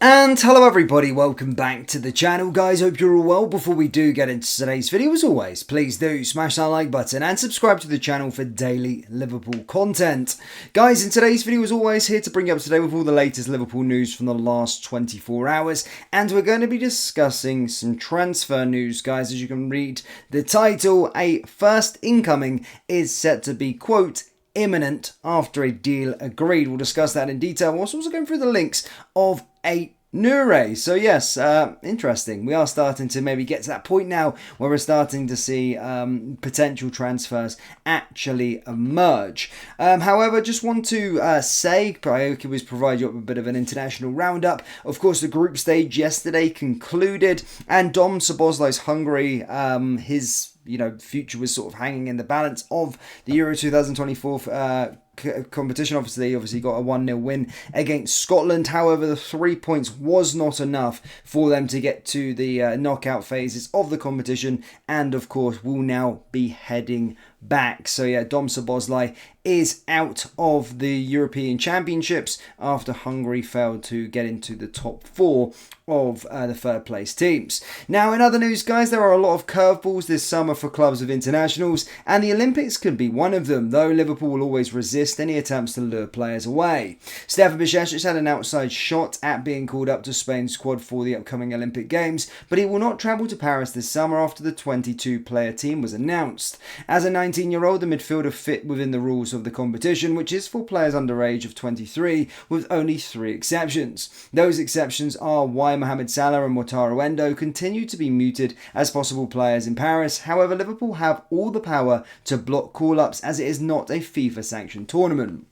And hello everybody, welcome back to the channel guys, hope you're all well. Before we do get into today's video, as always, please do smash that like button and subscribe to the channel for daily Liverpool content. Guys, in today's video, as always, here to bring you up to date with all the latest Liverpool news from the last 24 hours. And we're going to be discussing some transfer news, guys. As you can read the title, a first incoming is set to be, quote, imminent after a deal agreed. We'll discuss that in detail. We're also going through the links of a Nouri. So yes, interesting. We are starting to maybe get to that point now where we're starting to see potential transfers actually emerge. However, just want to say, I was provide you up with a bit of an international roundup. Of course, the group stage yesterday concluded, and Dom Szoboszlai's Hungary, his future was sort of hanging in the balance of the Euro 2024 competition. Obviously got a 1-0 win against Scotland. However, the 3 points was not enough for them to get to the knockout phases of the competition, and of course will now be heading back. So yeah, Dom Szoboszlai is out of the European Championships after Hungary failed to get into the top 4 of the third place teams. Now, in other news, guys, there are a lot of curveballs this summer for clubs with internationals, and the Olympics could be one of them, though Liverpool will always resist any attempts to lure players away. Stefan Bajcetic had an outside shot at being called up to Spain's squad for the upcoming Olympic Games, but he will not travel to Paris this summer after the 22-player team was announced. As a 19-year-old, the midfielder fit within the rules of the competition, which is for players under age of 23, with only 3 exceptions. Those exceptions are why Mohamed Salah and Wataru Endo continue to be mooted as possible players in Paris. However, Liverpool have all the power to block call-ups, as it is not a FIFA-sanctioned tournament.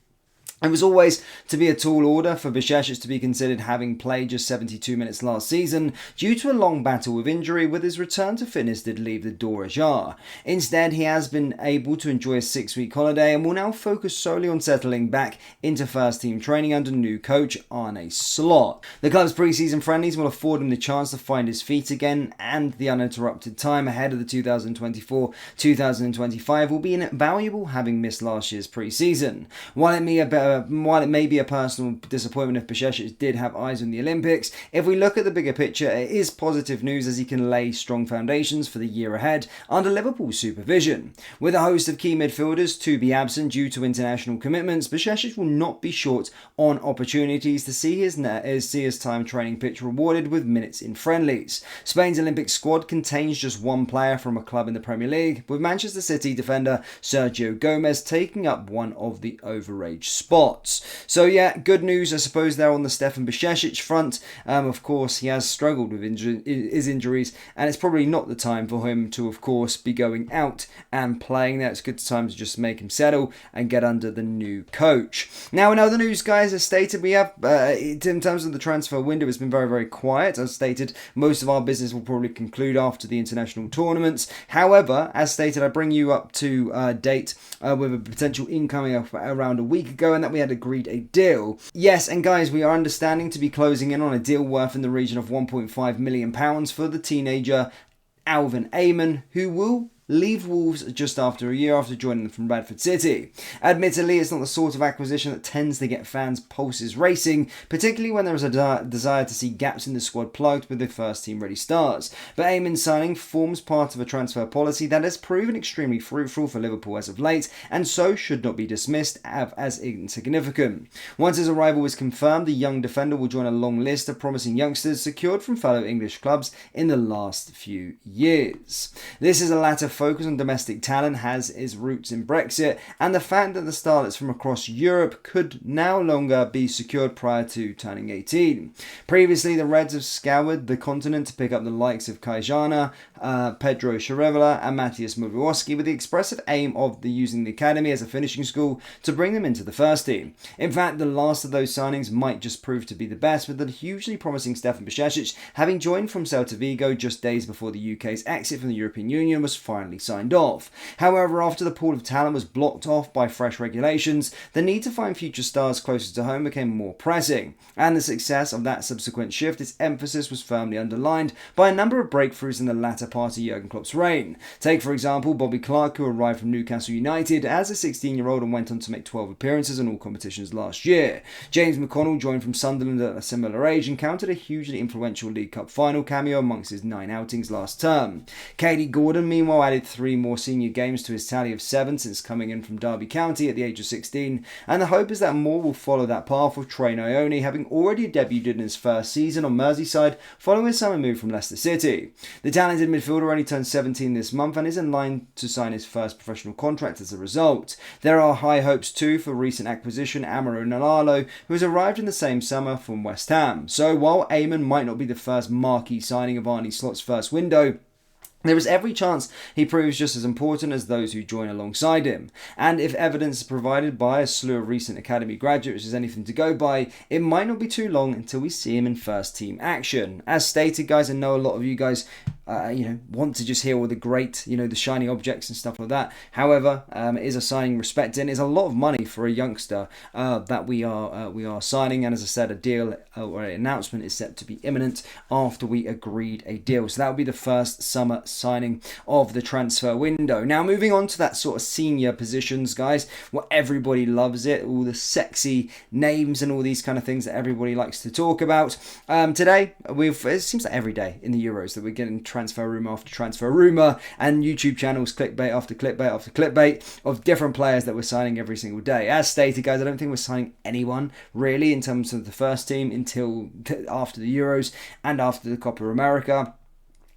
It was always to be a tall order for Bajcetic to be considered, having played just 72 minutes last season due to a long battle with injury. With his return to fitness did leave the door ajar. Instead, he has been able to enjoy a 6-week holiday and will now focus solely on settling back into first team training under new coach Arne Slot. The club's pre-season friendlies will afford him the chance to find his feet again, and the uninterrupted time ahead of the 2024-2025 will be invaluable, having missed last year's pre-season. While it may be a personal disappointment if Bajcetic did have eyes on the Olympics, if we look at the bigger picture, it is positive news, as he can lay strong foundations for the year ahead under Liverpool's supervision. With a host of key midfielders to be absent due to international commitments, Bajcetic will not be short on opportunities to see his time training pitch rewarded with minutes in friendlies. Spain's Olympic squad contains just one player from a club in the Premier League, with Manchester City defender Sergio Gomez taking up one of the overage spots. So yeah, good news I suppose there on the Stefan Bajcetic front. Of course, he has struggled with his injuries, and it's probably not the time for him to, of course, be going out and playing there. It's a good time to just make him settle and get under the new coach. Now, in other news, guys, as stated, we have, in terms of the transfer window, it's been very, very quiet. As stated, most of our business will probably conclude after the international tournaments. However, as stated, I bring you up to date with a potential incoming around a week ago, and that we had agreed a deal. Yes, and guys, we are understanding to be closing in on a deal worth in the region of £1.5 million for the teenager Alvin Ayman, who will leave Wolves just after a year after joining them from Bradford City. Admittedly, it's not the sort of acquisition that tends to get fans' pulses racing, particularly when there is a desire to see gaps in the squad plugged with the first team ready stars. But Ayman's signing forms part of a transfer policy that has proven extremely fruitful for Liverpool as of late, and so should not be dismissed as insignificant. Once his arrival is confirmed, the young defender will join a long list of promising youngsters secured from fellow English clubs in the last few years. This is a latter focus on domestic talent has its roots in Brexit, and the fact that the starlets from across Europe could no longer be secured prior to turning 18. Previously, the Reds have scoured the continent to pick up the likes of Kai Jana, Pedro Chirivella and Matthias Murawski, with the expressive aim of using the academy as a finishing school to bring them into the first team. In fact, the last of those signings might just prove to be the best, with the hugely promising Stefan Bajcetic having joined from Celta Vigo just days before the UK's exit from the European Union was finally finally signed off. However, after the pool of talent was blocked off by fresh regulations, the need to find future stars closer to home became more pressing, and the success of that subsequent shift, its emphasis was firmly underlined by a number of breakthroughs in the latter part of Jurgen Klopp's reign. Take, for example, Bobby Clark, who arrived from Newcastle United as a 16-year-old and went on to make 12 appearances in all competitions last year. James McConnell joined from Sunderland at a similar age and counted a hugely influential League Cup final cameo amongst his 9 outings last term. Katie Gordon, meanwhile, added 3 more senior games to his tally of 7 since coming in from Derby County at the age of 16, and the hope is that more will follow that path, with Train Ione having already debuted in his first season on Merseyside following a summer move from Leicester City. The talented midfielder only turned 17 this month and is in line to sign his first professional contract as a result. There are high hopes too for recent acquisition Amaro Nalalo, who has arrived in the same summer from West Ham. So while Eamon might not be the first marquee signing of Arne Slot's first window, there is every chance he proves just as important as those who join alongside him. And if evidence is provided by a slew of recent academy graduates is anything to go by, it might not be too long until we see him in first team action. As stated, guys, I know a lot of you guys want to just hear all the great, the shiny objects and stuff like that. However, it is a signing respected, and it's a lot of money for a youngster that we are signing. And as I said, a deal or an announcement is set to be imminent after we agreed a deal. So that would be the first summer signing of the transfer window. Now, moving on to that sort of senior positions, guys, what everybody loves it, all the sexy names and all these kind of things that everybody likes to talk about. Today, it seems like every day in the Euros that we're getting transfer rumour after transfer rumour, and YouTube channels clickbait after clickbait after clickbait of different players that we're signing every single day. As stated, guys, I don't think we're signing anyone really in terms of the first team until after the Euros and after the Copa America.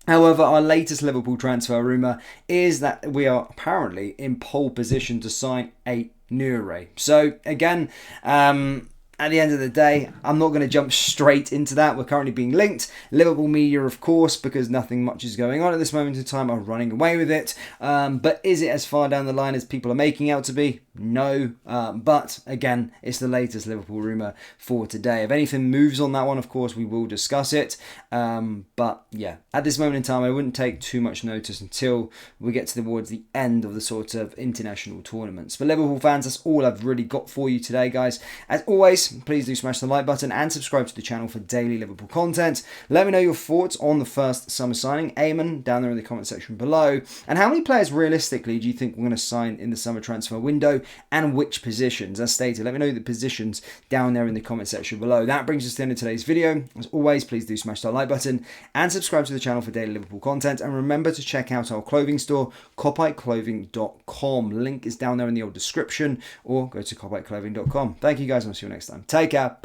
However, our latest Liverpool transfer rumour is that we are apparently in pole position to sign a Nouri. So again, at the end of the day, I'm not going to jump straight into that. We're currently being linked. Liverpool media, of course, because nothing much is going on at this moment in time, are running away with it. But is it as far down the line as people are making out to be? No. But again, it's the latest Liverpool rumour for today. If anything moves on that one, of course, we will discuss it. But yeah, at this moment in time, I wouldn't take too much notice until we get towards the end of the sort of international tournaments. For Liverpool fans, that's all I've really got for you today, guys. As always, please do smash the like button and subscribe to the channel for daily Liverpool content. Let me know your thoughts on the first summer signing, Eamon, down there in the comment section below. And how many players realistically do you think we're going to sign in the summer transfer window, and which positions? As stated, let me know the positions down there in the comment section below. That brings us to the end of today's video. As always, please do smash that like button and subscribe to the channel for daily Liverpool content. And remember to check out our clothing store, copiteclothing.com. Link is down there in the old description, or go to copiteclothing.com. Thank you guys, and I'll see you next time. Take care.